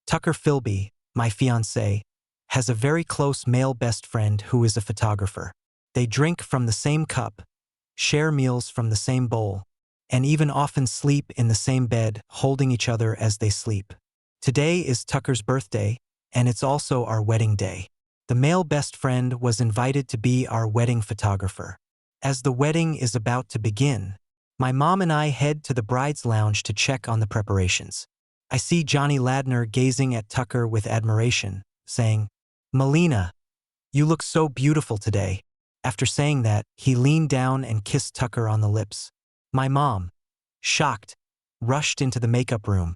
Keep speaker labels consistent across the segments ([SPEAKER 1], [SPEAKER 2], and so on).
[SPEAKER 1] Tucker Filby, my fiancé, has a very close male best friend who is a photographer. They drink from the same cup, share meals from the same bowl, and even often sleep in the same bed, holding each other as they sleep. Today is Tucker's birthday, and it's also our wedding day. The male best friend was invited to be our wedding photographer. As the wedding is about to begin, my mom and I head to the bride's lounge to check on the preparations. I see Jonny Ladner gazing at Tucker with admiration, saying, "Melina, you look so beautiful today." After saying that, he leaned down and kissed Tucker on the lips. My mom, shocked, rushed into the makeup room,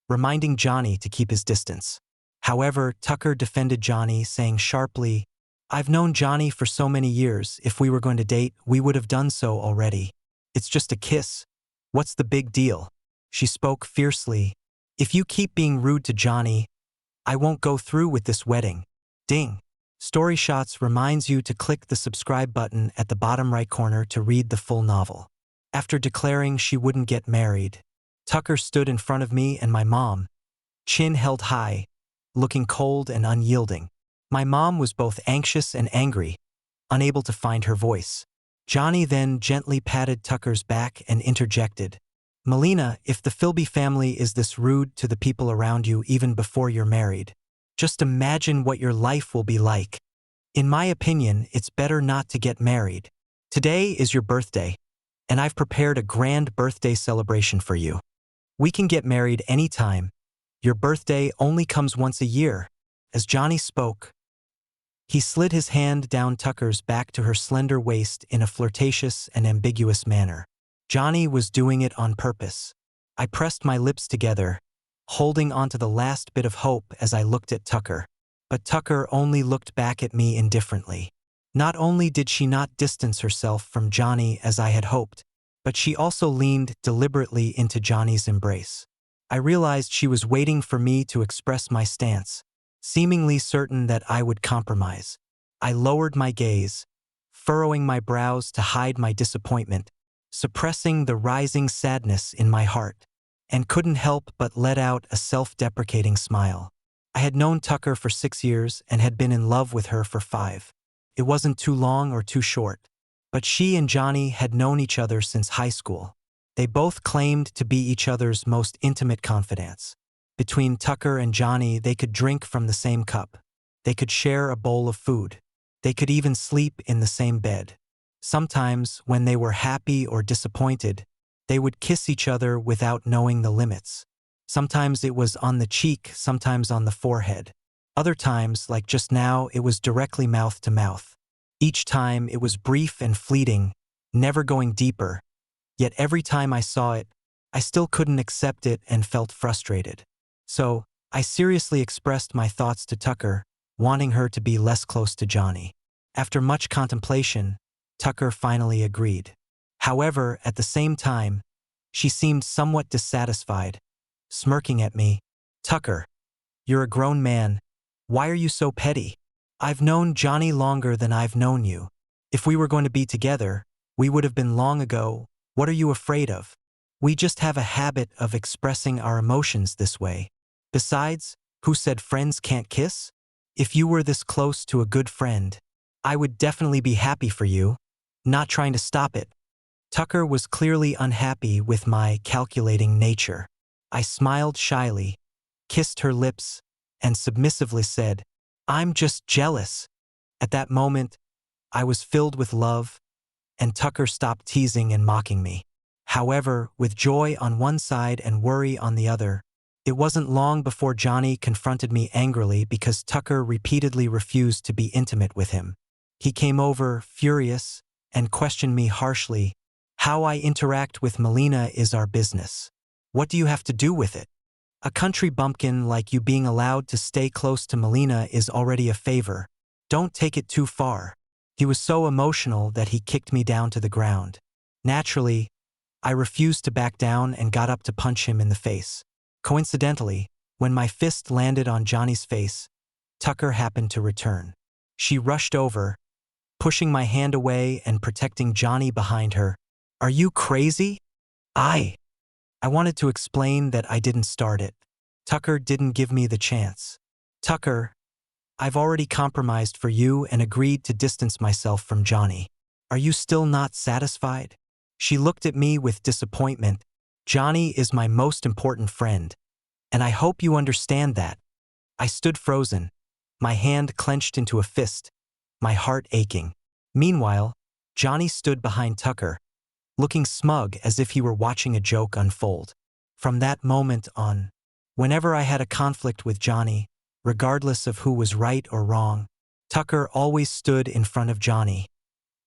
[SPEAKER 1] reminding Jonny to keep his distance. However, Tucker defended Jonny, saying sharply, "I've known Jonny for so many years. If we were going to date, we would have done so already. It's just a kiss. What's the big deal?" She spoke fiercely. "If you keep being rude to Jonny, I won't go through with this wedding." Ding. Story Shots reminds you to click the subscribe button at the bottom right corner to read the full novel. After declaring she wouldn't get married, Tucker stood in front of me and my mom, chin held high, looking cold and unyielding. My mom was both anxious and angry, unable to find her voice. Jonny then gently patted Tucker's back and interjected, "Melina, if the Filby family is this rude to the people around you even before you're married, just imagine what your life will be like. In my opinion, it's better not to get married. Today is your birthday, and I've prepared a grand birthday celebration for you. We can get married anytime. Your birthday only comes once a year." As Jonny spoke, he slid his hand down Tucker's back to her slender waist in a flirtatious and ambiguous manner. Jonny was doing it on purpose. I pressed my lips together, holding onto the last bit of hope as I looked at Tucker. But Tucker only looked back at me indifferently. Not only did she not distance herself from Jonny as I had hoped, but she also leaned deliberately into Jonny's embrace. I realized she was waiting for me to express my stance, seemingly certain that I would compromise. I lowered my gaze, furrowing my brows to hide my disappointment, suppressing the rising sadness in my heart, and couldn't help but let out a self-deprecating smile. I had known Tucker for 6 years and had been in love with her for 5. It wasn't too long or too short, but she and Jonny had known each other since high school. They both claimed to be each other's most intimate confidants. Between Tucker and Jonny, they could drink from the same cup. They could share a bowl of food. They could even sleep in the same bed. Sometimes, when they were happy or disappointed, they would kiss each other without knowing the limits. Sometimes it was on the cheek, sometimes on the forehead. Other times, like just now, it was directly mouth to mouth. Each time, it was brief and fleeting, never going deeper. Yet every time I saw it, I still couldn't accept it and felt frustrated. So, I seriously expressed my thoughts to Tucker, wanting her to be less close to Jonny. After much contemplation, Tucker finally agreed. However, at the same time, she seemed somewhat dissatisfied, smirking at me. "Tucker, you're a grown man. Why are you so petty? I've known Jonny longer than I've known you. If we were going to be together, we would have been long ago. What are you afraid of? We just have a habit of expressing our emotions this way. Besides, who said friends can't kiss? If you were this close to a good friend, I would definitely be happy for you, not trying to stop it." Tucker was clearly unhappy with my calculating nature. I smiled shyly, kissed her lips, and submissively said, "I'm just jealous." At that moment, I was filled with love, and Tucker stopped teasing and mocking me. However, with joy on one side and worry on the other, it wasn't long before Jonny confronted me angrily because Tucker repeatedly refused to be intimate with him. He came over, furious, and questioned me harshly. "How I interact with Melina is our business. What do you have to do with it? A country bumpkin like you being allowed to stay close to Melina is already a favor. Don't take it too far." He was so emotional that he kicked me down to the ground. Naturally, I refused to back down and got up to punch him in the face. Coincidentally, when my fist landed on Jonny's face, Tucker happened to return. She rushed over, pushing my hand away and protecting Jonny behind her. "Are you crazy?" I wanted to explain that I didn't start it, Tucker didn't give me the chance. Tucker, I've already compromised for you and agreed to distance myself from Jonny. Are you still not satisfied? She looked at me with disappointment. Jonny is my most important friend, and I hope you understand that. I stood frozen, my hand clenched into a fist, my heart aching. Meanwhile, Jonny stood behind Tucker, looking smug as if he were watching a joke unfold. From that moment on, whenever I had a conflict with Jonny, regardless of who was right or wrong, Tucker always stood in front of Jonny,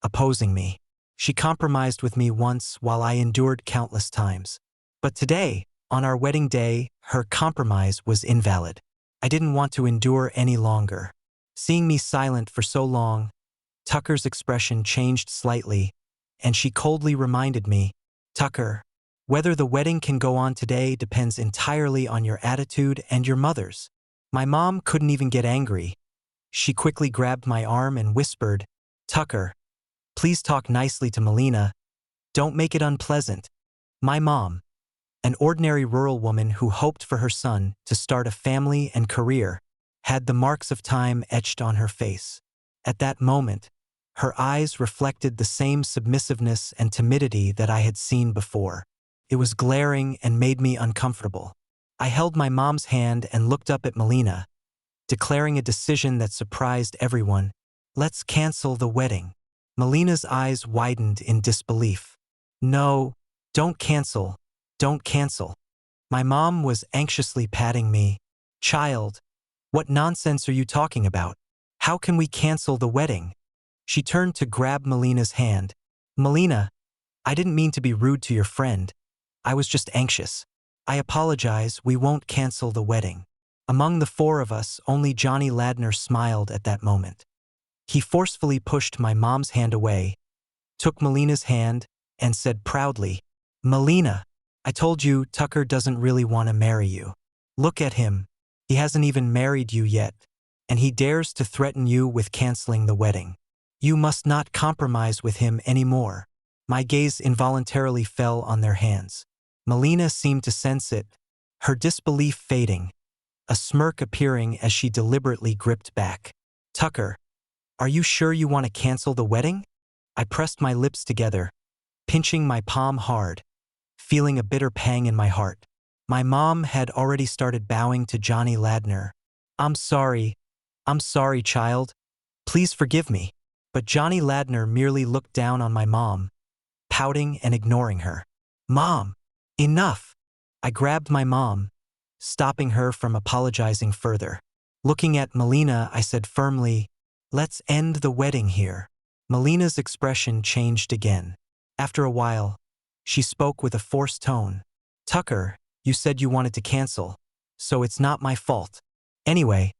[SPEAKER 1] opposing me. She compromised with me once while I endured countless times. But today, on our wedding day, her compromise was invalid. I didn't want to endure any longer. Seeing me silent for so long, Tucker's expression changed slightly, and she coldly reminded me, Tucker, whether the wedding can go on today depends entirely on your attitude and your mother's. My mom couldn't even get angry. She quickly grabbed my arm and whispered, Tucker, please talk nicely to Melina. Don't make it unpleasant. My mom, an ordinary rural woman who hoped for her son to start a family and career, had the marks of time etched on her face. At that moment, her eyes reflected the same submissiveness and timidity that I had seen before. It was glaring and made me uncomfortable. I held my mom's hand and looked up at Melina, declaring a decision that surprised everyone. Let's cancel the wedding. Melina's eyes widened in disbelief. No, don't cancel. Don't cancel. My mom was anxiously patting me. Child, what nonsense are you talking about? How can we cancel the wedding? She turned to grab Melina's hand. Melina, I didn't mean to be rude to your friend. I was just anxious. I apologize, we won't cancel the wedding. Among the four of us, only Jonny Ladner smiled at that moment. He forcefully pushed my mom's hand away, took Melina's hand, and said proudly, Melina, I told you Tucker doesn't really want to marry you. Look at him. He hasn't even married you yet, and he dares to threaten you with canceling the wedding. You must not compromise with him anymore. My gaze involuntarily fell on their hands. Melina seemed to sense it, her disbelief fading, a smirk appearing as she deliberately gripped back. Tucker, are you sure you want to cancel the wedding? I pressed my lips together, pinching my palm hard, feeling a bitter pang in my heart. My mom had already started bowing to Jonny Ladner. I'm sorry, child. Please forgive me. But Jonny Ladner merely looked down on my mom, pouting and ignoring her. Mom, enough. I grabbed my mom, stopping her from apologizing further. Looking at Melina, I said firmly, let's end the wedding here. Melina's expression changed again. After a while, she spoke with a forced tone. Tucker, you said you wanted to cancel, so it's not my fault. Anyway,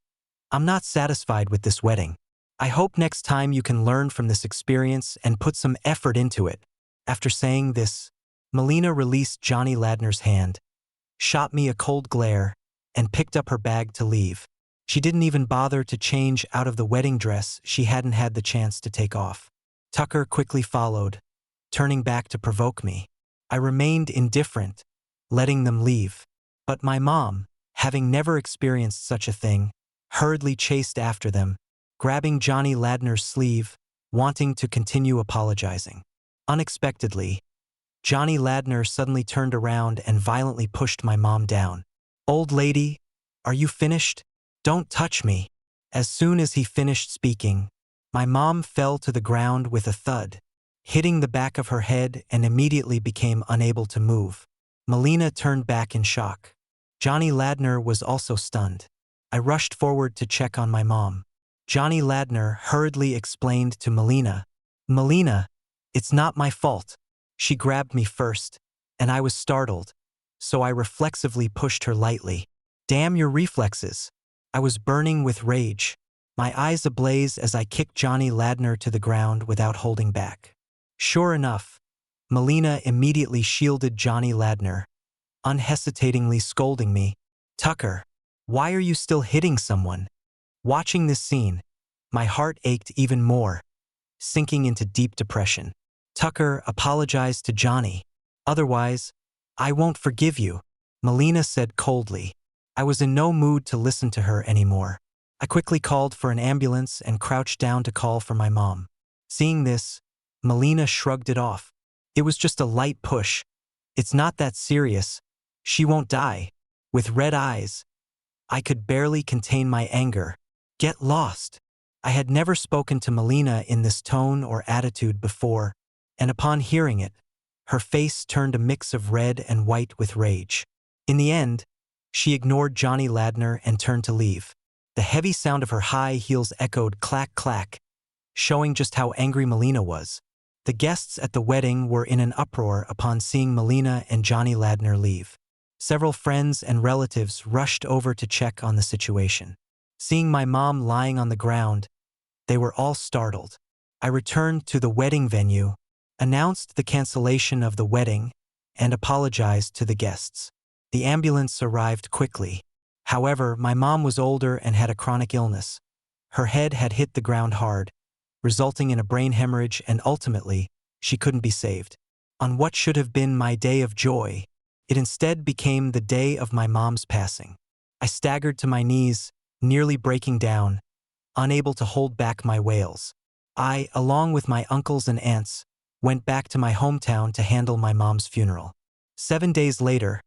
[SPEAKER 1] I'm not satisfied with this wedding. I hope next time you can learn from this experience and put some effort into it. After saying this, Melina released Jonny Ladner's hand, shot me a cold glare, and picked up her bag to leave. She didn't even bother to change out of the wedding dress she hadn't had the chance to take off. Tucker quickly followed, turning back to provoke me. I remained indifferent, letting them leave. But my mom, having never experienced such a thing, hurriedly chased after them, grabbing Jonny Ladner's sleeve, wanting to continue apologizing. Unexpectedly, Jonny Ladner suddenly turned around and violently pushed my mom down. Old lady, are you finished? Don't touch me. As soon as he finished speaking, my mom fell to the ground with a thud, hitting the back of her head, and immediately became unable to move. Melina turned back in shock. Jonny Ladner was also stunned. I rushed forward to check on my mom. Jonny Ladner hurriedly explained to Melina, Melina, it's not my fault. She grabbed me first, and I was startled, so I reflexively pushed her lightly. Damn your reflexes. I was burning with rage, my eyes ablaze as I kicked Jonny Ladner to the ground without holding back. Sure enough, Melina immediately shielded Jonny Ladner, unhesitatingly scolding me, Tucker, why are you still hitting someone? Watching this scene, my heart ached even more, sinking into deep depression. Tucker apologized to Jonny. Otherwise, I won't forgive you, Melina said coldly. I was in no mood to listen to her anymore. I quickly called for an ambulance and crouched down to call for my mom. Seeing this, Melina shrugged it off. It was just a light push. It's not that serious. She won't die. With red eyes, I could barely contain my anger. Get lost. I had never spoken to Melina in this tone or attitude before, and upon hearing it, her face turned a mix of red and white with rage. In the end, she ignored Jonny Ladner and turned to leave. The heavy sound of her high heels echoed clack clack, showing just how angry Melina was. The guests at the wedding were in an uproar upon seeing Melina and Jonny Ladner leave. Several friends and relatives rushed over to check on the situation. Seeing my mom lying on the ground, they were all startled. I returned to the wedding venue, announced the cancellation of the wedding, and apologized to the guests. The ambulance arrived quickly. However, my mom was older and had a chronic illness. Her head had hit the ground hard, resulting in a brain hemorrhage, and ultimately, she couldn't be saved. On what should have been my day of joy, it instead became the day of my mom's passing. I staggered to my knees, nearly breaking down, unable to hold back my wails. I, along with my uncles and aunts, went back to my hometown to handle my mom's funeral. 7 days later,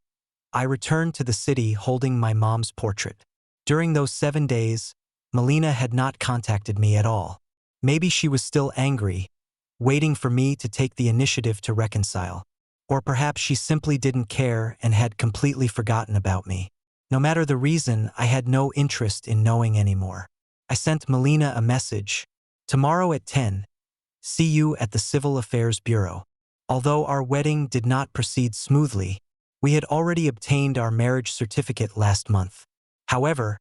[SPEAKER 1] I returned to the city holding my mom's portrait. During those 7 days, Melina had not contacted me at all. Maybe she was still angry, waiting for me to take the initiative to reconcile. Or perhaps she simply didn't care and had completely forgotten about me. No matter the reason, I had no interest in knowing anymore. I sent Melina a message. Tomorrow at 10. See you at the Civil Affairs Bureau. Although our wedding did not proceed smoothly, we had already obtained our marriage certificate last month. However,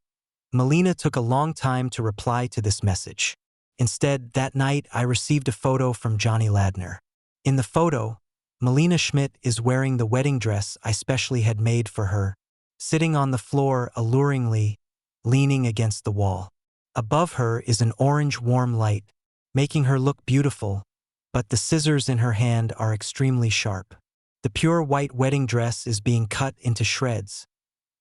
[SPEAKER 1] Melina took a long time to reply to this message. Instead, that night I received a photo from Jonny Ladner. In the photo, Melina Schmidt is wearing the wedding dress I specially had made for her, sitting on the floor alluringly, leaning against the wall. Above her is an orange warm light, making her look beautiful, but the scissors in her hand are extremely sharp. The pure white wedding dress is being cut into shreds,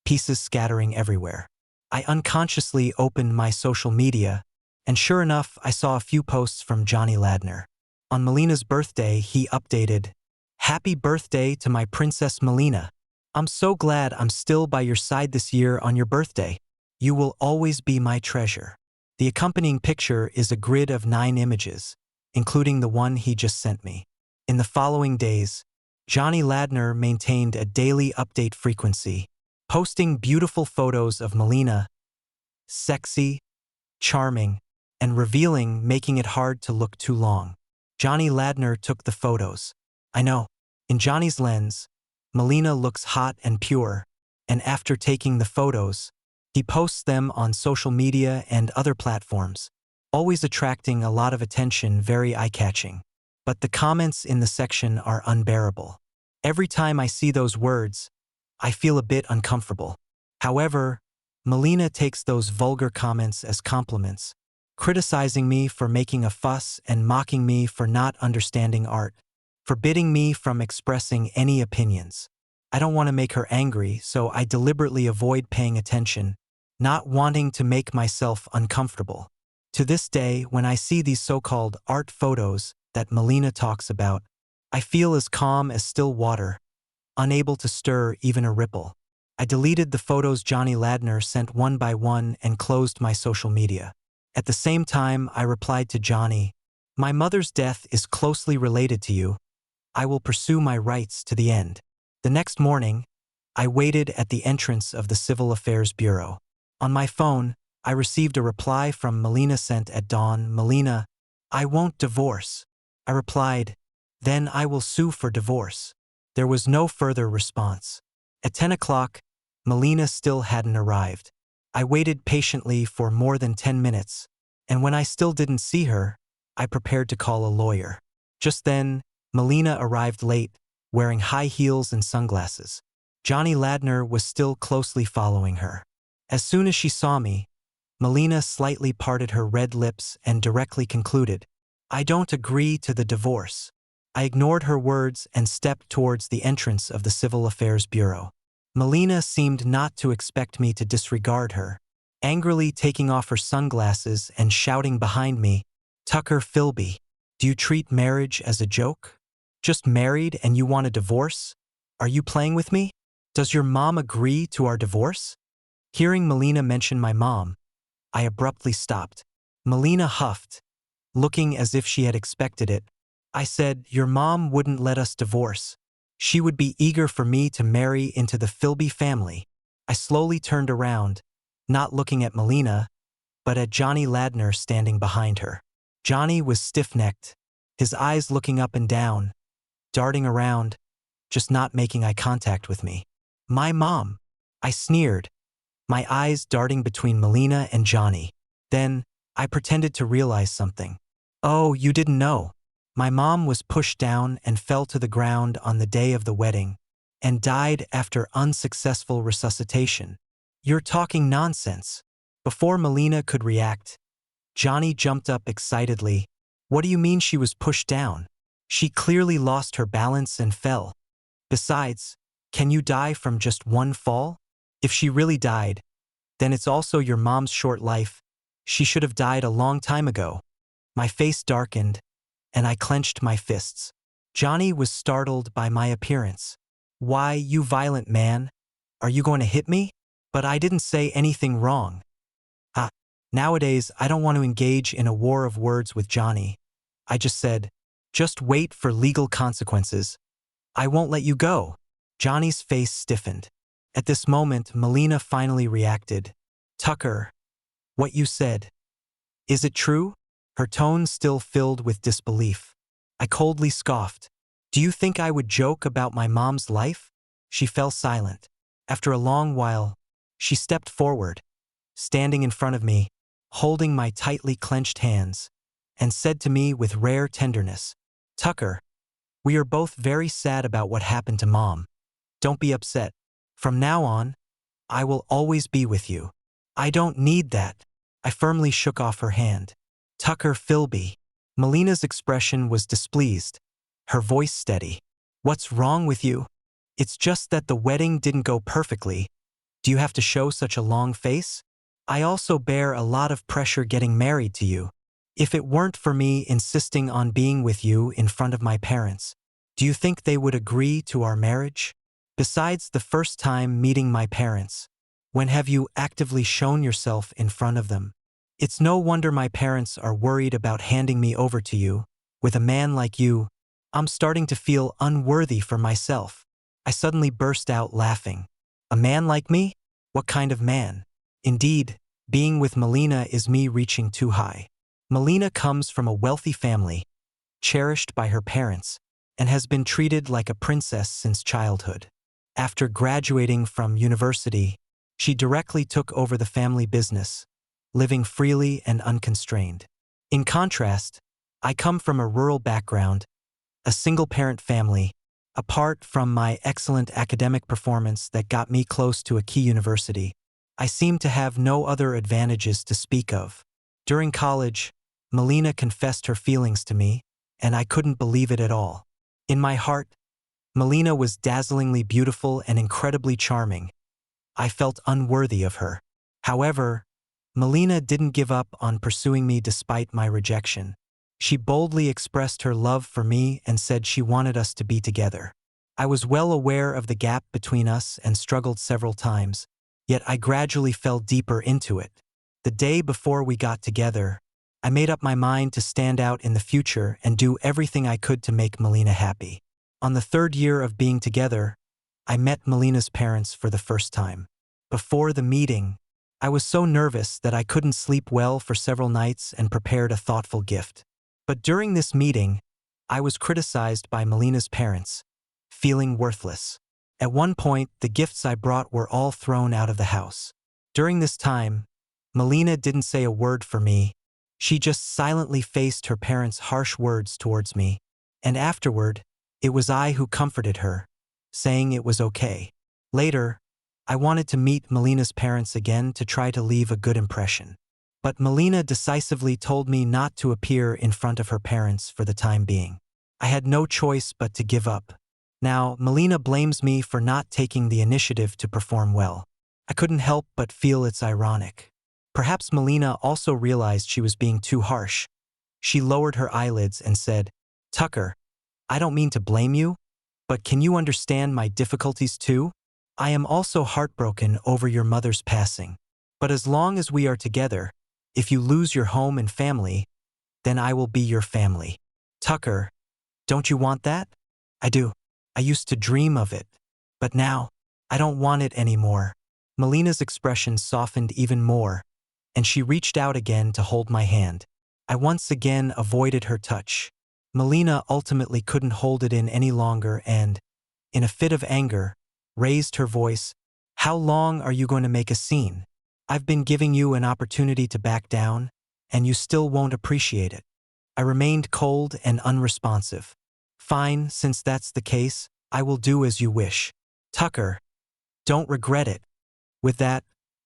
[SPEAKER 1] pieces scattering everywhere. I unconsciously opened my social media, and sure enough, I saw a few posts from Jonny Ladner. On Melina's birthday, he updated, "Happy birthday to my Princess Melina. I'm so glad I'm still by your side this year on your birthday. You will always be my treasure." The accompanying picture is a grid of 9 images, including the one he just sent me. In the following days, Jonny Ladner maintained a daily update frequency, posting beautiful photos of Melina, sexy, charming, and revealing, making it hard to look too long. Jonny Ladner took the photos. I know, in Jonny's lens, Melina looks hot and pure, and after taking the photos, he posts them on social media and other platforms, always attracting a lot of attention, very eye-catching. But the comments in the section are unbearable. Every time I see those words, I feel a bit uncomfortable. However, Melina takes those vulgar comments as compliments, criticizing me for making a fuss and mocking me for not understanding art, forbidding me from expressing any opinions. I don't want to make her angry, so I deliberately avoid paying attention, not wanting to make myself uncomfortable. To this day, when I see these so-called art photos that Melina talks about, I feel as calm as still water, unable to stir even a ripple. I deleted the photos Jonny Ladner sent one by one and closed my social media. At the same time, I replied to Jonny, "My mother's death is closely related to you. I will pursue my rights to the end." The next morning, I waited at the entrance of the Civil Affairs Bureau. On my phone, I received a reply from Melina sent at dawn. "Melina, I won't divorce." I replied, "Then I will sue for divorce." There was no further response. At 10 o'clock, Melina still hadn't arrived. I waited patiently for more than 10 minutes, and when I still didn't see her, I prepared to call a lawyer. Just then, Melina arrived late, wearing high heels and sunglasses. Jonny Ladner was still closely following her. As soon as she saw me, Melina slightly parted her red lips and directly concluded, "I don't agree to the divorce." I ignored her words and stepped towards the entrance of the Civil Affairs Bureau. Melina seemed not to expect me to disregard her, angrily taking off her sunglasses and shouting behind me, "Tucker Filby, do you treat marriage as a joke? Just married and you want a divorce? Are you playing with me? Does your mom agree to our divorce?" Hearing Melina mention my mom, I abruptly stopped. Melina huffed, looking as if she had expected it. I said, "Your mom wouldn't let us divorce. She would be eager for me to marry into the Filby family." I slowly turned around, not looking at Melina, but at Jonny Ladner standing behind her. Jonny was stiff-necked, his eyes looking up and down, darting around, just not making eye contact with me. "My mom," I sneered, my eyes darting between Melina and Jonny. Then, I pretended to realize something. "Oh, you didn't know. My mom was pushed down and fell to the ground on the day of the wedding, and died after unsuccessful resuscitation." "You're talking nonsense." Before Melina could react, Jonny jumped up excitedly. "What do you mean she was pushed down? She clearly lost her balance and fell. Besides, can you die from just one fall? If she really died, then it's also your mom's short life. She should have died a long time ago." My face darkened, and I clenched my fists. Jonny was startled by my appearance. "Why, you violent man? Are you going to hit me?" But I didn't say anything wrong. Nowadays, I don't want to engage in a war of words with Jonny. I just said, "Just wait for legal consequences. I won't let you go." Jonny's face stiffened. At this moment, Melina finally reacted. "Tucker, what you said, is it true?" Her tone still filled with disbelief. I coldly scoffed. "Do you think I would joke about my mom's life?" She fell silent. After a long while, she stepped forward, standing in front of me, holding my tightly clenched hands, and said to me with rare tenderness, "Tucker, we are both very sad about what happened to Mom. Don't be upset. From now on, I will always be with you." "I don't need that." I firmly shook off her hand. "Tucker Filby." Melina's expression was displeased, her voice steady. "What's wrong with you? It's just that the wedding didn't go perfectly. Do you have to show such a long face? I also bear a lot of pressure getting married to you. If it weren't for me insisting on being with you in front of my parents, do you think they would agree to our marriage? Besides the first time meeting my parents, when have you actively shown yourself in front of them? It's no wonder my parents are worried about handing me over to you. With a man like you, I'm starting to feel unworthy for myself." I suddenly burst out laughing. "A man like me? What kind of man?" Indeed, being with Melina is me reaching too high. Melina comes from a wealthy family, cherished by her parents, and has been treated like a princess since childhood. After graduating from university, she directly took over the family business, living freely and unconstrained. In contrast, I come from a rural background, a single-parent family, apart from my excellent academic performance that got me close to a key university. I seem to have no other advantages to speak of. During college, Melina confessed her feelings to me, and I couldn't believe it at all. In my heart, Melina was dazzlingly beautiful and incredibly charming. I felt unworthy of her. However, Melina didn't give up on pursuing me despite my rejection. She boldly expressed her love for me and said she wanted us to be together. I was well aware of the gap between us and struggled several times, yet I gradually fell deeper into it. The day before we got together, I made up my mind to stand out in the future and do everything I could to make Melina happy. On the third year of being together, I met Melina's parents for the first time. Before the meeting, I was so nervous that I couldn't sleep well for several nights and prepared a thoughtful gift. But during this meeting, I was criticized by Melina's parents, feeling worthless. At one point, the gifts I brought were all thrown out of the house. During this time, Melina didn't say a word for me. She just silently faced her parents' harsh words towards me. And afterward, it was I who comforted her, saying it was okay. Later, I wanted to meet Melina's parents again to try to leave a good impression. But Melina decisively told me not to appear in front of her parents for the time being. I had no choice but to give up. Now, Melina blames me for not taking the initiative to perform well. I couldn't help but feel it's ironic. Perhaps Melina also realized she was being too harsh. She lowered her eyelids and said, "Tucker, I don't mean to blame you, but can you understand my difficulties too? I am also heartbroken over your mother's passing. But as long as we are together, if you lose your home and family, then I will be your family. Tucker, don't you want that?" "I do. I used to dream of it. But now, I don't want it anymore." Melina's expression softened even more, and she reached out again to hold my hand. I once again avoided her touch. Melina ultimately couldn't hold it in any longer and, in a fit of anger, raised her voice. "How long are you going to make a scene? I've been giving you an opportunity to back down, and you still won't appreciate it." I remained cold and unresponsive. "Fine, since that's the case, I will do as you wish. Tucker, don't regret it." With that,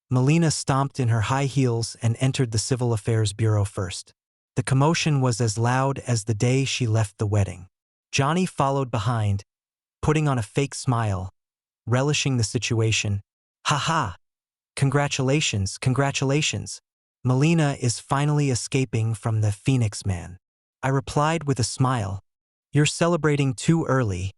[SPEAKER 1] Melina stomped in her high heels and entered the Civil Affairs Bureau first. The commotion was as loud as the day she left the wedding. Jonny followed behind, putting on a fake smile, relishing the situation. "Ha ha! Congratulations, congratulations. Melina is finally escaping from the Phoenix Man." I replied with a smile. "You're celebrating too early.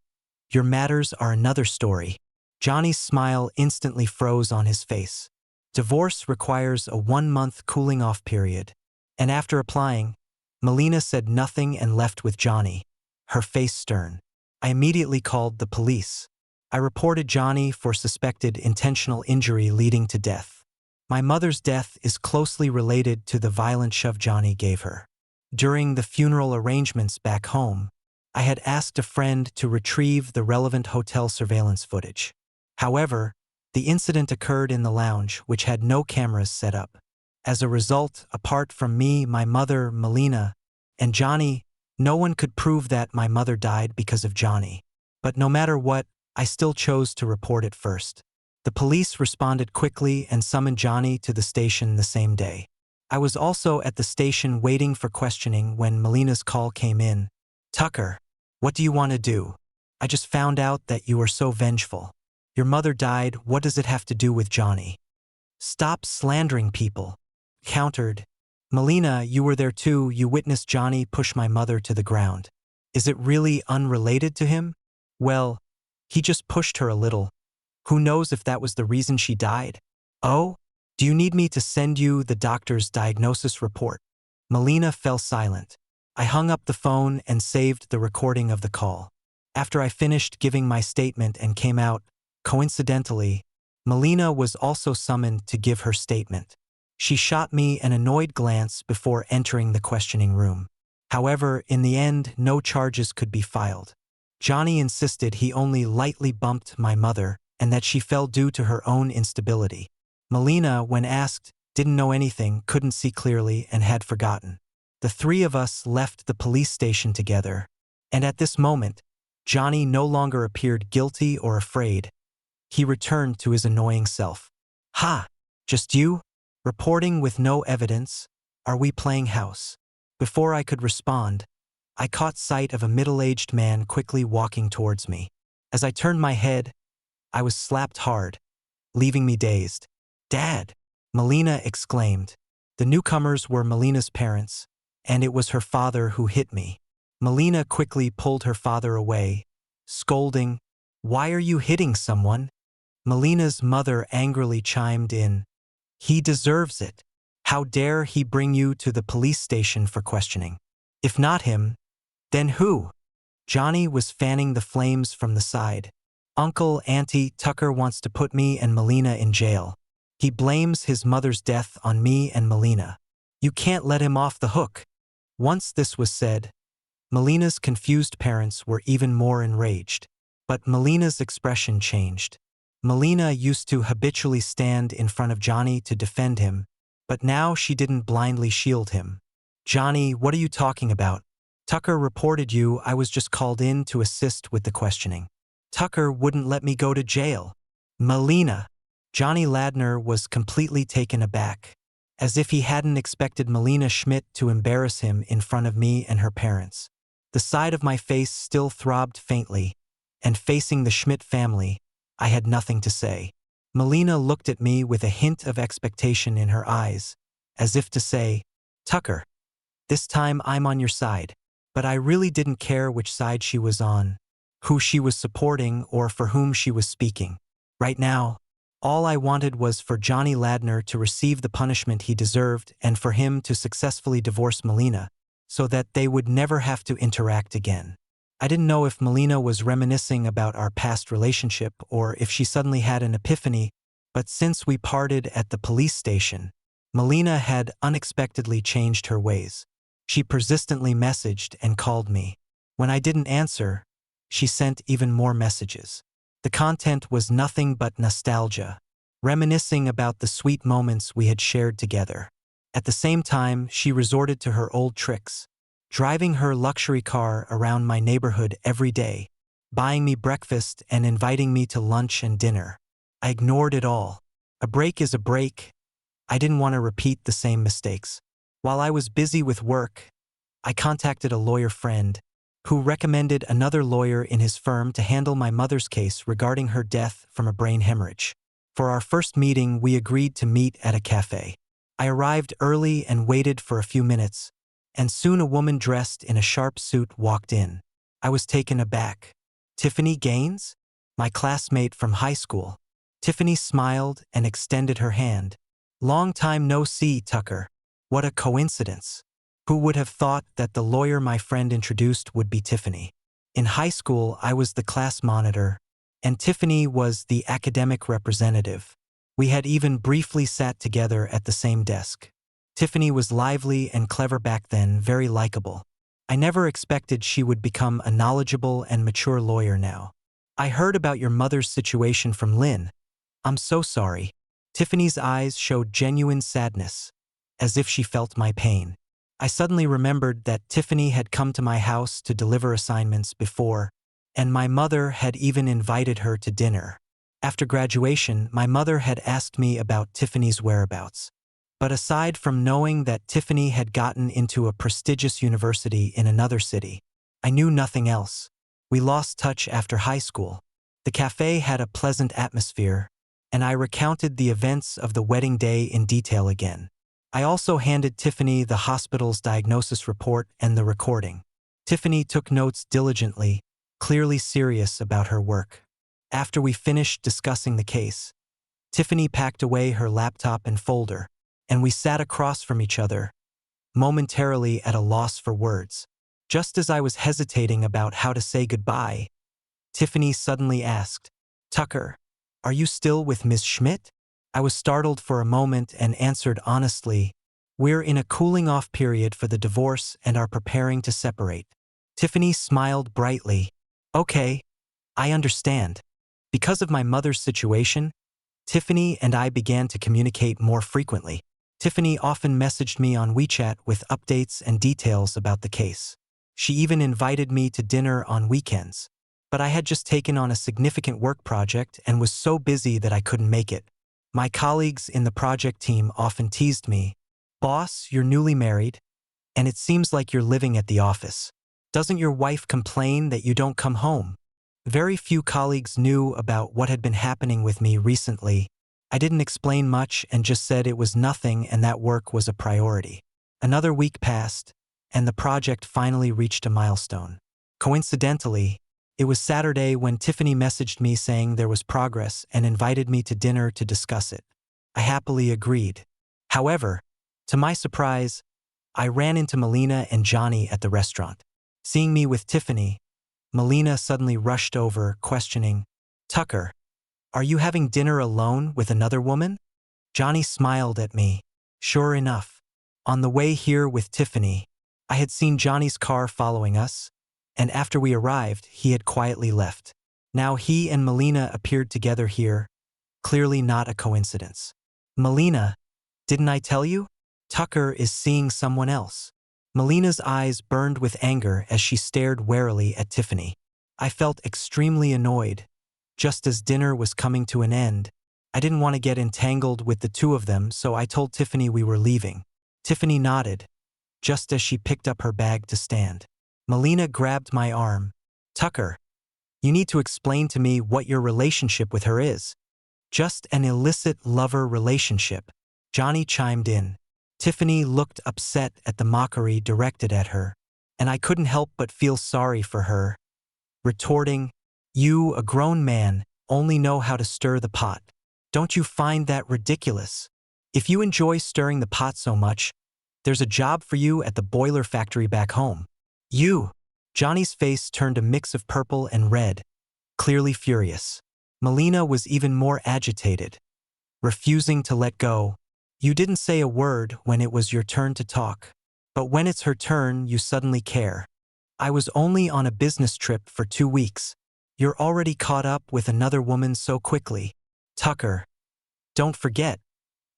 [SPEAKER 1] Your matters are another story." Jonny's smile instantly froze on his face. Divorce requires a 1-month cooling-off period. And after applying, Melina said nothing and left with Jonny, her face stern. I immediately called the police. I reported Jonny for suspected intentional injury leading to death. My mother's death is closely related to the violent shove Jonny gave her. During the funeral arrangements back home, I had asked a friend to retrieve the relevant hotel surveillance footage. However, the incident occurred in the lounge, which had no cameras set up. As a result, apart from me, my mother, Melina, and Jonny, no one could prove that my mother died because of Jonny. But no matter what, I still chose to report it first. The police responded quickly and summoned Jonny to the station the same day. I was also at the station waiting for questioning when Melina's call came in. "Tucker, what do you want to do? I just found out that you are so vengeful. Your mother died, what does it have to do with Jonny?" "Stop slandering people," countered. "Melina, you were there too, you witnessed Jonny push my mother to the ground. Is it really unrelated to him?" "Well, he just pushed her a little. Who knows if that was the reason she died?" "Oh? Do you need me to send you the doctor's diagnosis report?" Melina fell silent. I hung up the phone and saved the recording of the call. After I finished giving my statement and came out, coincidentally, Melina was also summoned to give her statement. She shot me an annoyed glance before entering the questioning room. However, in the end, no charges could be filed. Jonny insisted he only lightly bumped my mother and that she fell due to her own instability. Melina, when asked, didn't know anything, couldn't see clearly, and had forgotten. The three of us left the police station together, and at this moment, Jonny no longer appeared guilty or afraid. He returned to his annoying self. "Ha! Just you? Reporting with no evidence? Are we playing house?" Before I could respond, I caught sight of a middle-aged man quickly walking towards me. As I turned my head, I was slapped hard, leaving me dazed. "Dad!" Melina exclaimed. The newcomers were Melina's parents, and it was her father who hit me. Melina quickly pulled her father away, scolding, "Why are you hitting someone?" Melina's mother angrily chimed in, "He deserves it. How dare he bring you to the police station for questioning? If not him, then who?" Jonny was fanning the flames from the side. "Uncle, Auntie, Tucker wants to put me and Melina in jail. He blames his mother's death on me and Melina. You can't let him off the hook." Once this was said, Melina's confused parents were even more enraged. But Melina's expression changed. Melina used to habitually stand in front of Jonny to defend him, but now she didn't blindly shield him. "Jonny, what are you talking about? Tucker reported you. I was just called in to assist with the questioning. Tucker wouldn't let me go to jail." "Melina." Jonny Ladner was completely taken aback, as if he hadn't expected Melina Schmidt to embarrass him in front of me and her parents. The side of my face still throbbed faintly, and facing the Schmidt family, I had nothing to say. Melina looked at me with a hint of expectation in her eyes, as if to say, "Tucker, this time I'm on your side." But I really didn't care which side she was on, who she was supporting, or for whom she was speaking. Right now, all I wanted was for Jonny Ladner to receive the punishment he deserved and for him to successfully divorce Melina, so that they would never have to interact again. I didn't know if Melina was reminiscing about our past relationship or if she suddenly had an epiphany, but since we parted at the police station, Melina had unexpectedly changed her ways. She persistently messaged and called me. When I didn't answer, she sent even more messages. The content was nothing but nostalgia, reminiscing about the sweet moments we had shared together. At the same time, she resorted to her old tricks, driving her luxury car around my neighborhood every day, buying me breakfast and inviting me to lunch and dinner. I ignored it all. A break is a break. I didn't want to repeat the same mistakes. While I was busy with work, I contacted a lawyer friend who recommended another lawyer in his firm to handle my mother's case regarding her death from a brain hemorrhage. For our first meeting, we agreed to meet at a cafe. I arrived early and waited for a few minutes, and soon a woman dressed in a sharp suit walked in. I was taken aback. "Tiffany Gaines? My classmate from high school." Tiffany smiled and extended her hand. "Long time no see, Tucker. What a coincidence. Who would have thought that the lawyer my friend introduced would be Tiffany? In high school, I was the class monitor, and Tiffany was the academic representative. We had even briefly sat together at the same desk. Tiffany was lively and clever back then, very likable. I never expected she would become a knowledgeable and mature lawyer now. "I heard about your mother's situation from Lynn. I'm so sorry." Tiffany's eyes showed genuine sadness, as if she felt my pain. I suddenly remembered that Tiffany had come to my house to deliver assignments before, and my mother had even invited her to dinner. After graduation, my mother had asked me about Tiffany's whereabouts. But aside from knowing that Tiffany had gotten into a prestigious university in another city, I knew nothing else. We lost touch after high school. The cafe had a pleasant atmosphere, and I recounted the events of the wedding day in detail again. I also handed Tiffany the hospital's diagnosis report and the recording. Tiffany took notes diligently, clearly serious about her work. After we finished discussing the case, Tiffany packed away her laptop and folder, and we sat across from each other, momentarily at a loss for words. Just as I was hesitating about how to say goodbye, Tiffany suddenly asked, "Tucker, are you still with Ms. Schmidt?" I was startled for a moment and answered honestly, "We're in a cooling-off period for the divorce and are preparing to separate." Tiffany smiled brightly. "Okay, I understand." Because of my mother's situation, Tiffany and I began to communicate more frequently. Tiffany often messaged me on WeChat with updates and details about the case. She even invited me to dinner on weekends. But I had just taken on a significant work project and was so busy that I couldn't make it. My colleagues in the project team often teased me, "Boss, you're newly married, and it seems like you're living at the office. Doesn't your wife complain that you don't come home?" Very few colleagues knew about what had been happening with me recently. I didn't explain much and just said it was nothing and that work was a priority. Another week passed, and the project finally reached a milestone. Coincidentally, it was Saturday when Tiffany messaged me saying there was progress and invited me to dinner to discuss it. I happily agreed. However, to my surprise, I ran into Melina and Jonny at the restaurant. Seeing me with Tiffany, Melina suddenly rushed over, questioning, "Tucker, are you having dinner alone with another woman?" Jonny smiled at me. Sure enough, on the way here with Tiffany, I had seen Johnny's car following us, and after we arrived, he had quietly left. Now he and Melina appeared together here, clearly not a coincidence. "Melina, didn't I tell you? Tucker is seeing someone else." Melina's eyes burned with anger as she stared warily at Tiffany. I felt extremely annoyed. Just as dinner was coming to an end, I didn't want to get entangled with the two of them, so I told Tiffany we were leaving. Tiffany nodded, just as she picked up her bag to stand. Melina grabbed my arm. "Tucker, You need to explain to me what your relationship with her is. Just an illicit lover relationship, Jonny chimed in. Tiffany looked upset at the mockery directed at her, and I couldn't help but feel sorry for her, retorting, "You, a grown man, only know how to stir the pot. Don't you find that ridiculous? If you enjoy stirring the pot so much, there's a job for you at the boiler factory back home." "You!" Jonny's face turned a mix of purple and red, clearly furious. Melina was even more agitated, refusing to let go. "You didn't say a word when it was your turn to talk. But when it's her turn, you suddenly care. I was only on a business trip for 2 weeks. You're already caught up with another woman so quickly. Tucker, don't forget,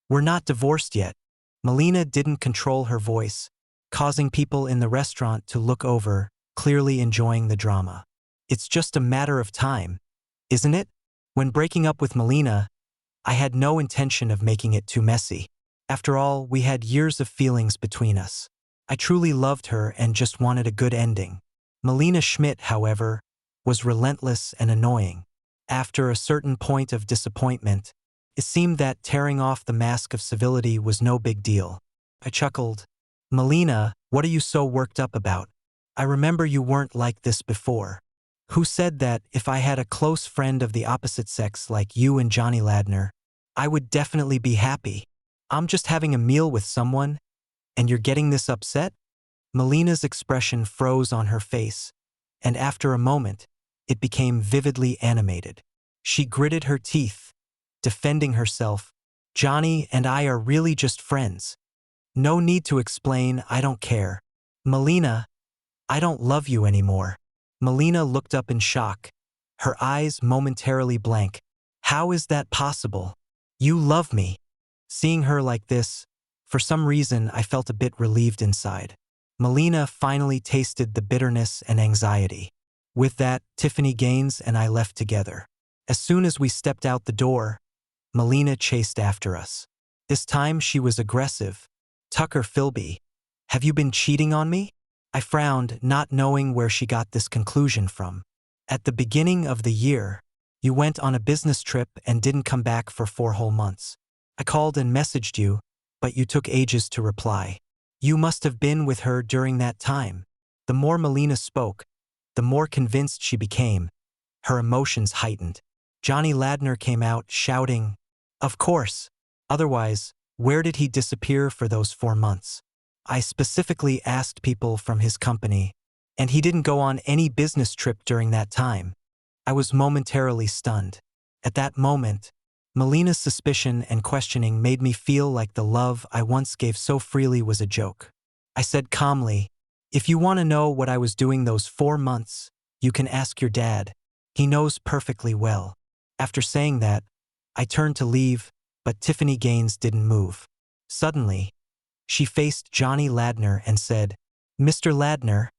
[SPEAKER 1] we're not divorced yet." Melina didn't control her voice, causing people in the restaurant to look over, clearly enjoying the drama. "It's just a matter of time, isn't it?" When breaking up with Melina, I had no intention of making it too messy. After all, we had years of feelings between us. I truly loved her and just wanted a good ending. Melina Schmidt, however, was relentless and annoying. After a certain point of disappointment, it seemed that tearing off the mask of civility was no big deal. I chuckled. "Melina, what are you so worked up about? I remember you weren't like this before. Who said that if I had a close friend of the opposite sex like you and Jonny Ladner, I would definitely be happy? I'm just having a meal with someone, and you're getting this upset?" Melina's expression froze on her face, and after a moment, it became vividly animated. She gritted her teeth, defending herself. "Jonny and I are really just friends. No need to explain, I don't care. Melina, I don't love you anymore." Melina looked up in shock, her eyes momentarily blank. "How is that possible? You love me." Seeing her like this, for some reason I felt a bit relieved inside. Melina finally tasted the bitterness and anxiety. With that, Tiffany Gaines and I left together. As soon as we stepped out the door, Melina chased after us. This time she was aggressive. "Tucker Filby, have you been cheating on me?" I frowned, not knowing where she got this conclusion from. "At the beginning of the year, you went on a business trip and didn't come back for 4 whole months. I called and messaged you, but you took ages to reply. You must have been with her during that time." The more Melina spoke, the more convinced she became. Her emotions heightened. Jonny Ladner came out, shouting, "Of course. Otherwise, where did he disappear for those 4 months? I specifically asked people from his company, and he didn't go on any business trip during that time." I was momentarily stunned. At that moment, Melina's suspicion and questioning made me feel like the love I once gave so freely was a joke. I said calmly, "If you want to know what I was doing those 4 months, you can ask your dad. He knows perfectly well." After saying that, I turned to leave, but Tiffany Gaines didn't move. Suddenly, she faced Jonny Ladner and said, "Mr. Ladner,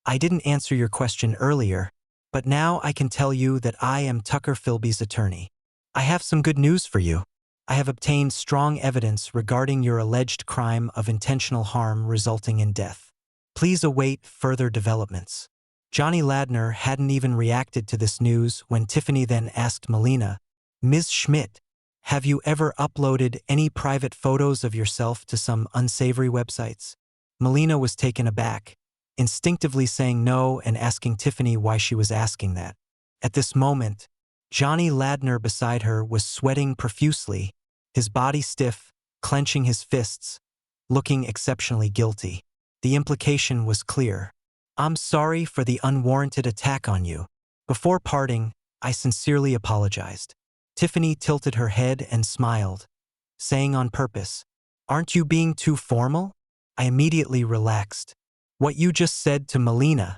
[SPEAKER 1] I didn't answer your question earlier, but now I can tell you that I am Tucker Filby's attorney. I have some good news for you. I have obtained strong evidence regarding your alleged crime of intentional harm resulting in death. Please await further developments." Jonny Ladner hadn't even reacted to this news when Tiffany then asked Melina, "Ms. Schmidt, have you ever uploaded any private photos of yourself to some unsavory websites?" Melina was taken aback, instinctively saying no and asking Tiffany why she was asking that. At this moment, Jonny Ladner beside her was sweating profusely, his body stiff, clenching his fists, looking exceptionally guilty. The implication was clear. "I'm sorry for the unwarranted attack on you. Before parting, I sincerely apologized." Tiffany tilted her head and smiled, saying on purpose, "Aren't you being too formal?" I immediately relaxed. "What you just said to Melina."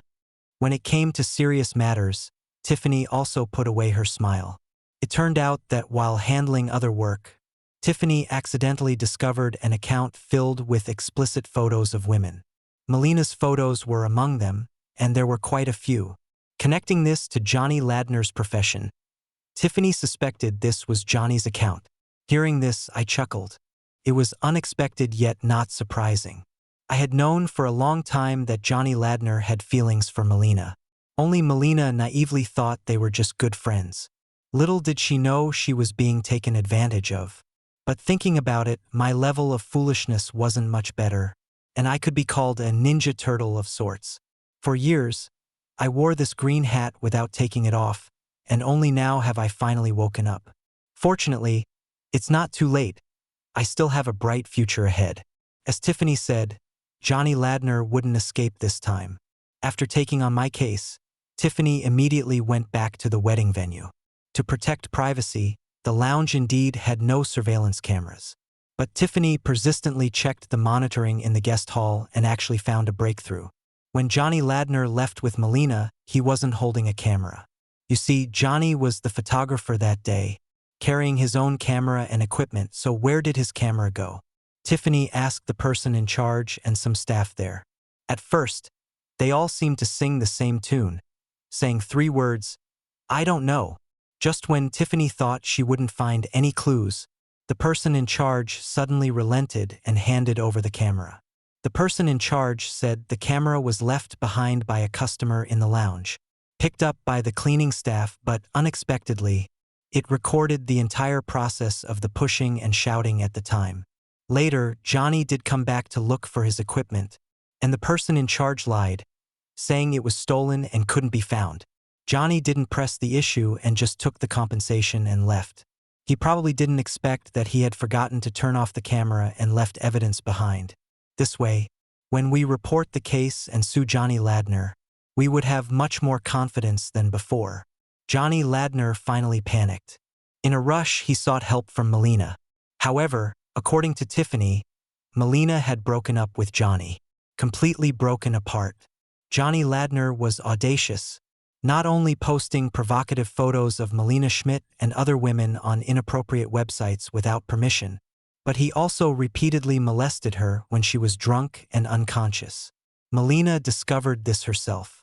[SPEAKER 1] When it came to serious matters, Tiffany also put away her smile. It turned out that while handling other work, Tiffany accidentally discovered an account filled with explicit photos of women. Melina's photos were among them, and there were quite a few. Connecting this to Jonny Ladner's profession, Tiffany suspected this was Jonny's account. Hearing this, I chuckled. It was unexpected yet not surprising. I had known for a long time that Jonny Ladner had feelings for Melina. Only Melina naively thought they were just good friends. Little did she know she was being taken advantage of. But thinking about it, my level of foolishness wasn't much better, and I could be called a ninja turtle of sorts. For years, I wore this green hat without taking it off, and only now have I finally woken up. Fortunately, it's not too late. I still have a bright future ahead. As Tiffany said, Jonny Ladner wouldn't escape this time. After taking on my case, Tiffany immediately went back to the wedding venue. To protect privacy, the lounge indeed had no surveillance cameras. But Tiffany persistently checked the monitoring in the guest hall and actually found a breakthrough. When Jonny Ladner left with Melina, he wasn't holding a camera. You see, Jonny was the photographer that day, carrying his own camera and equipment, so where did his camera go? Tiffany asked the person in charge and some staff there. At first, they all seemed to sing the same tune, saying 3 words, "I don't know." Just when Tiffany thought she wouldn't find any clues, the person in charge suddenly relented and handed over the camera. The person in charge said the camera was left behind by a customer in the lounge, picked up by the cleaning staff, but unexpectedly, it recorded the entire process of the pushing and shouting at the time. Later, Jonny did come back to look for his equipment, and the person in charge lied, saying it was stolen and couldn't be found. Jonny didn't press the issue and just took the compensation and left. He probably didn't expect that he had forgotten to turn off the camera and left evidence behind. This way, when we report the case and sue Jonny Ladner, we would have much more confidence than before. Jonny Ladner finally panicked. In a rush, he sought help from Melina. However, according to Tiffany, Melina had broken up with Jonny. Completely broken apart. Jonny Ladner was audacious, not only posting provocative photos of Melina Schmidt and other women on inappropriate websites without permission, but he also repeatedly molested her when she was drunk and unconscious. Melina discovered this herself.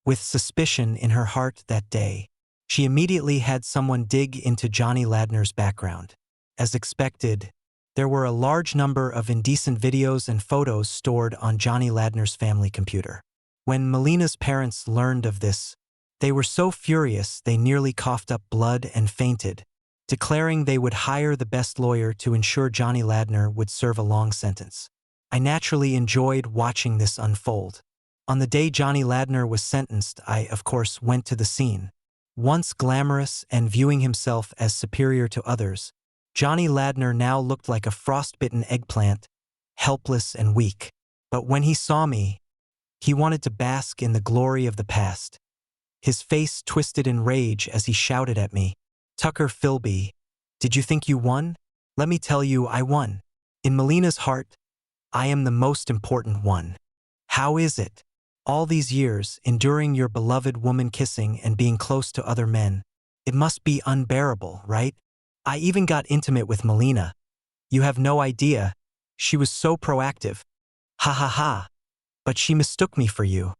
[SPEAKER 1] With suspicion in her heart that day, she immediately had someone dig into Jonny Ladner's background. As expected, there were a large number of indecent videos and photos stored on Jonny Ladner's family computer. When Melina's parents learned of this, they were so furious they nearly coughed up blood and fainted, declaring they would hire the best lawyer to ensure Jonny Ladner would serve a long sentence. I naturally enjoyed watching this unfold. On the day Jonny Ladner was sentenced, I, of course, went to the scene. Once glamorous and viewing himself as superior to others, Jonny Ladner now looked like a frostbitten eggplant, helpless and weak. But when he saw me, he wanted to bask in the glory of the past. His face twisted in rage as he shouted at me, "Tucker Filby, did you think you won? Let me tell you, I won. In Melina's heart, I am the most important one. How is it? All these years, enduring your beloved woman kissing and being close to other men. It must be unbearable, right? I even got intimate with Melina. You have no idea. She was so proactive. Ha ha ha. But she mistook me for you.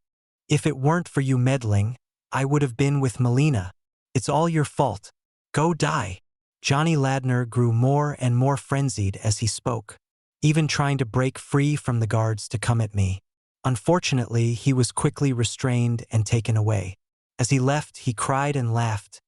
[SPEAKER 1] If it weren't for you meddling, I would have been with Melina. It's all your fault. Go die." Jonny Ladner grew more and more frenzied as he spoke, even trying to break free from the guards to come at me. Unfortunately, he was quickly restrained and taken away. As he left, he cried and laughed,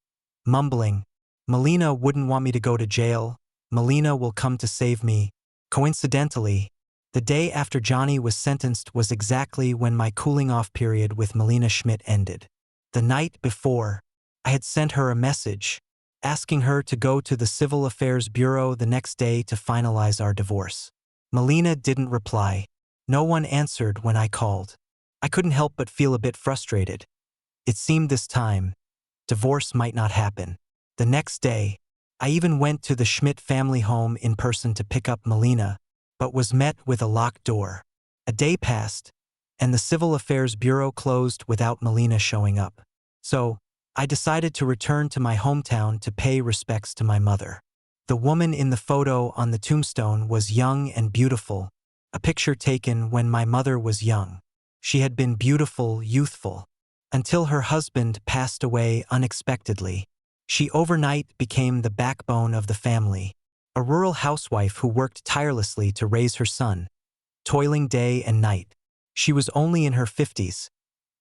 [SPEAKER 1] mumbling, "Melina wouldn't want me to go to jail. Melina will come to save me." Coincidentally, the day after Jonny was sentenced was exactly when my cooling-off period with Melina Schmidt ended. The night before, I had sent her a message, asking her to go to the Civil Affairs Bureau the next day to finalize our divorce. Melina didn't reply. No one answered when I called. I couldn't help but feel a bit frustrated. It seemed this time, divorce might not happen. The next day, I even went to the Schmidt family home in person to pick up Melina, but was met with a locked door. A day passed, and the Civil Affairs Bureau closed without Melina showing up. So, I decided to return to my hometown to pay respects to my mother. The woman in the photo on the tombstone was young and beautiful, a picture taken when my mother was young. She had been beautiful, youthful, until her husband passed away unexpectedly. She overnight became the backbone of the family, a rural housewife who worked tirelessly to raise her son, toiling day and night. She was only in her 50s,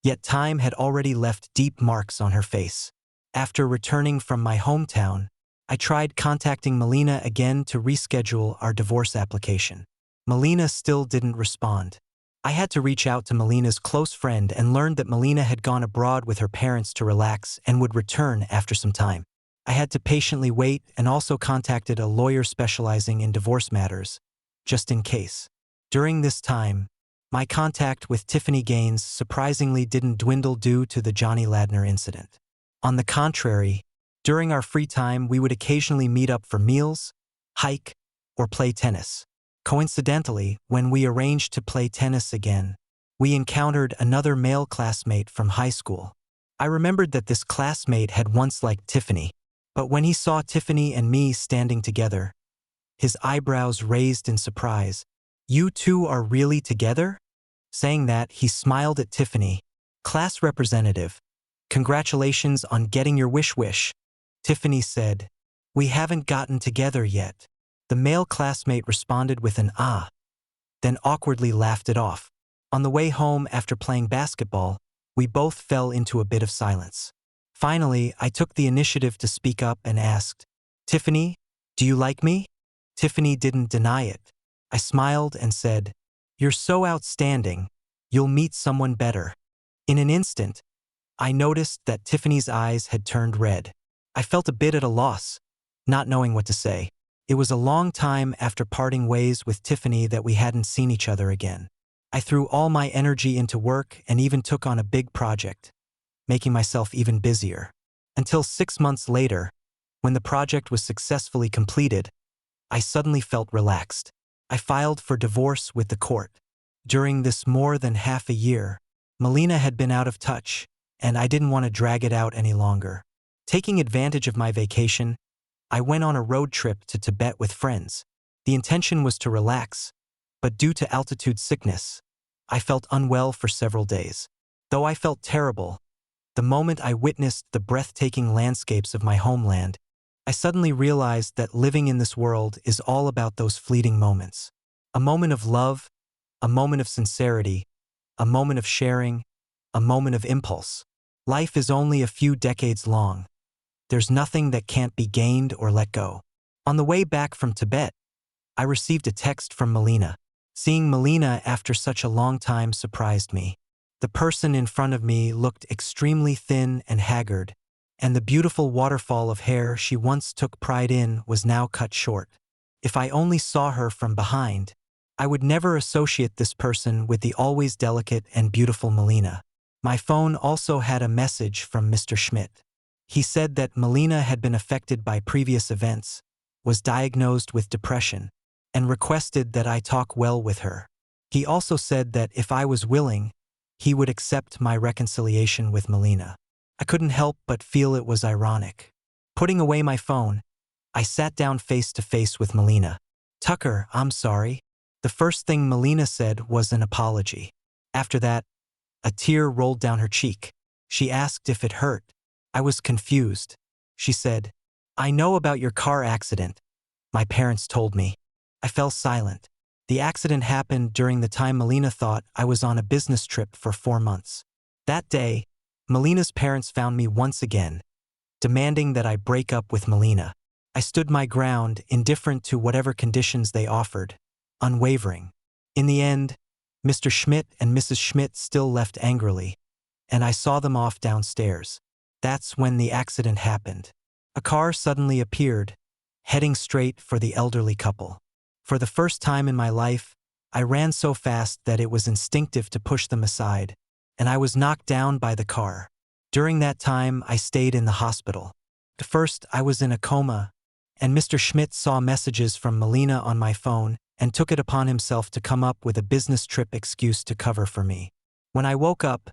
[SPEAKER 1] Yet time had already left deep marks on her face. After returning from my hometown, I tried contacting Melina again to reschedule our divorce application. Melina still didn't respond. I had to reach out to Melina's close friend and learned that Melina had gone abroad with her parents to relax and would return after some time. I had to patiently wait and also contacted a lawyer specializing in divorce matters, just in case. During this time, my contact with Tiffany Gaines surprisingly didn't dwindle due to the Jonny Ladner incident. On the contrary, during our free time we would occasionally meet up for meals, hike, or play tennis. Coincidentally, when we arranged to play tennis again, we encountered another male classmate from high school. I remembered that this classmate had once liked Tiffany, but when he saw Tiffany and me standing together, his eyebrows raised in surprise. "You two are really together?" Saying that, he smiled at Tiffany. "Class representative, congratulations on getting your wish." Tiffany said, "We haven't gotten together yet." The male classmate responded with an "ah," then awkwardly laughed it off. On the way home after playing basketball, we both fell into a bit of silence. Finally, I took the initiative to speak up and asked, "Tiffany, do you like me?" Tiffany didn't deny it. I smiled and said, "You're so outstanding, you'll meet someone better." In an instant, I noticed that Tiffany's eyes had turned red. I felt a bit at a loss, not knowing what to say. It was a long time after parting ways with Tiffany that we hadn't seen each other again. I threw all my energy into work and even took on a big project, making myself even busier. Until 6 months later, when the project was successfully completed, I suddenly felt relaxed. I filed for divorce with the court. During this more than half a year, Melina had been out of touch, and I didn't want to drag it out any longer. Taking advantage of my vacation, I went on a road trip to Tibet with friends. The intention was to relax, but due to altitude sickness, I felt unwell for several days. Though I felt terrible, the moment I witnessed the breathtaking landscapes of my homeland, I suddenly realized that living in this world is all about those fleeting moments. A moment of love, a moment of sincerity, a moment of sharing, a moment of impulse. Life is only a few decades long. There's nothing that can't be gained or let go. On the way back from Tibet, I received a text from Melina. Seeing Melina after such a long time surprised me. The person in front of me looked extremely thin and haggard, and the beautiful waterfall of hair she once took pride in was now cut short. If I only saw her from behind, I would never associate this person with the always delicate and beautiful Melina. My phone also had a message from Mr. Schmidt. He said that Melina had been affected by previous events, was diagnosed with depression, and requested that I talk well with her. He also said that if I was willing, he would accept my reconciliation with Melina. I couldn't help but feel it was ironic. Putting away my phone, I sat down face to face with Melina. "Tucker, I'm sorry." The first thing Melina said was an apology. After that, a tear rolled down her cheek. She asked if it hurt. I was confused. She said, "I know about your car accident. My parents told me." I fell silent. The accident happened during the time Melina thought I was on a business trip for 4 months. That day, Melina's parents found me once again, demanding that I break up with Melina. I stood my ground, indifferent to whatever conditions they offered, unwavering. In the end, Mr. Schmidt and Mrs. Schmidt still left angrily, and I saw them off downstairs. That's when the accident happened. A car suddenly appeared, heading straight for the elderly couple. For the first time in my life, I ran so fast that it was instinctive to push them aside, and I was knocked down by the car. During that time, I stayed in the hospital. At first, I was in a coma, and Mr. Schmidt saw messages from Melina on my phone and took it upon himself to come up with a business trip excuse to cover for me. When I woke up,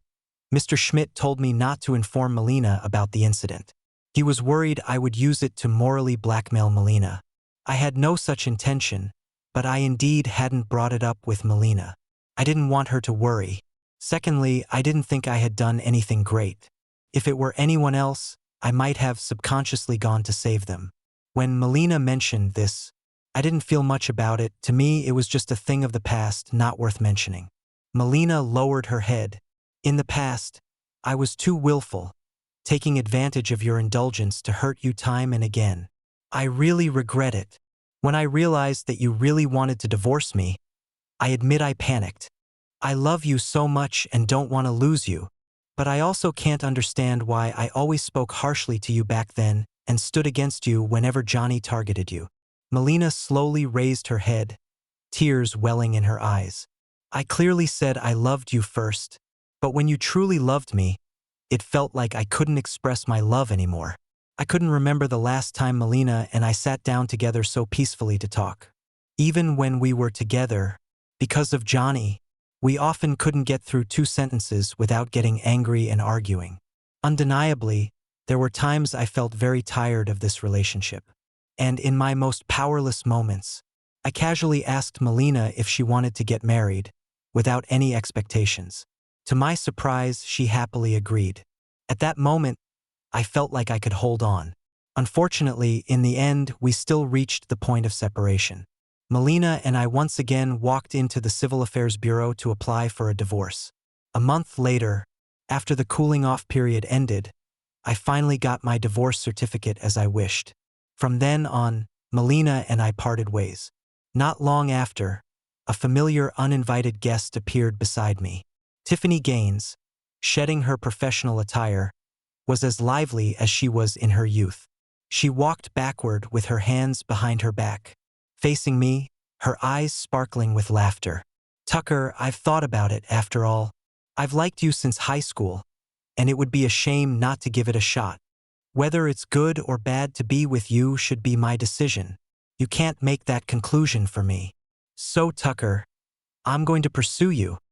[SPEAKER 1] Mr. Schmidt told me not to inform Melina about the incident. He was worried I would use it to morally blackmail Melina. I had no such intention, but I indeed hadn't brought it up with Melina. I didn't want her to worry. Secondly, I didn't think I had done anything great. If it were anyone else, I might have subconsciously gone to save them. When Melina mentioned this, I didn't feel much about it. To me, it was just a thing of the past, not worth mentioning. Melina lowered her head, In the past, I was too willful, taking advantage of your indulgence to hurt you time and again. I really regret it. When I realized that you really wanted to divorce me, I admit I panicked. I love you so much and don't want to lose you, but I also can't understand why I always spoke harshly to you back then and stood against you whenever Jonny targeted you. Melina slowly raised her head, tears welling in her eyes. I clearly said I loved you first, but when you truly loved me, it felt like I couldn't express my love anymore. I couldn't remember the last time Melina and I sat down together so peacefully to talk. Even when we were together, because of Jonny, we often couldn't get through 2 sentences without getting angry and arguing. Undeniably, there were times I felt very tired of this relationship. And in my most powerless moments, I casually asked Melina if she wanted to get married, without any expectations. To my surprise, she happily agreed. At that moment, I felt like I could hold on. Unfortunately, in the end, we still reached the point of separation. Melina and I once again walked into the Civil Affairs Bureau to apply for a divorce. A month later, after the cooling-off period ended, I finally got my divorce certificate as I wished. From then on, Melina and I parted ways. Not long after, a familiar uninvited guest appeared beside me. Tiffany Gaines, shedding her professional attire, was as lively as she was in her youth. She walked backward with her hands behind her back, facing me, her eyes sparkling with laughter. "Tucker, I've thought about it after all. I've liked you since high school, and it would be a shame not to give it a shot. Whether it's good or bad to be with you should be my decision. You can't make that conclusion for me. So, Tucker, I'm going to pursue you.